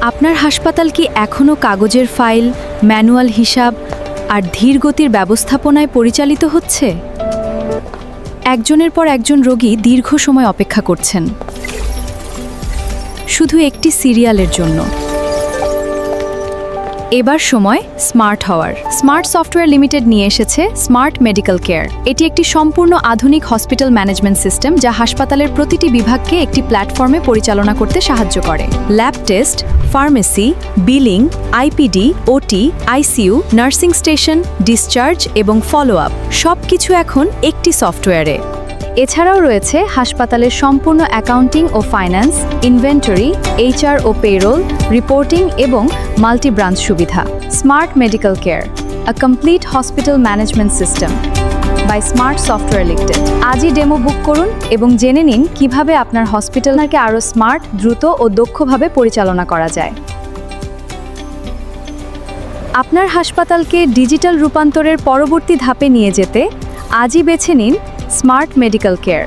আপনার হাসপাতাল কি এখনও কাগজের ফাইল, ম্যানুয়াল হিসাব আর ধীরগতির ব্যবস্থাপনায় পরিচালিত হচ্ছে? একজনের পর একজন রোগী দীর্ঘ সময় অপেক্ষা করছেন শুধু একটি সিরিয়ালের জন্য। এবার সময় স্মার্ট হওয়ার। স্মার্ট সফটওয়্যার লিমিটেড নিয়ে এসেছে স্মার্ট মেডিকেল কেয়ার। এটি একটি সম্পূর্ণ আধুনিক হসপিটাল ম্যানেজমেন্ট সিস্টেম যা হাসপাতালের প্রতিটি বিভাগকে একটি প্ল্যাটফর্মে পরিচালনা করতে সাহায্য করে। Lab test, pharmacy, billing, IPD, OT, ICU, nursing station, discharge এবং ফলো আপ সবকিছু এখন একটি সফটওয়্যারে। এছাড়াও রয়েছে হাসপাতালের সম্পূর্ণ অ্যাকাউন্টিং ও ফাইন্যান্স, ইনভেন্টরি, এইচআর ও পেরোল, রিপোর্টিং এবং মাল্টি ব্রাঞ্চ সুবিধা। Smart medical care, a complete hospital management system by smart software limited. আজই ডেমো বুক করুন এবং জেনে নিন কিভাবে আপনার হসপিটালকে আরও স্মার্ট, দ্রুত ও দক্ষভাবে পরিচালনা করা যায়। আপনার হাসপাতালকে ডিজিটাল রূপান্তরের পরবর্তী ধাপে নিয়ে যেতে আজই বেছে নিন স্মার্ট মেডিকেল কেয়ার।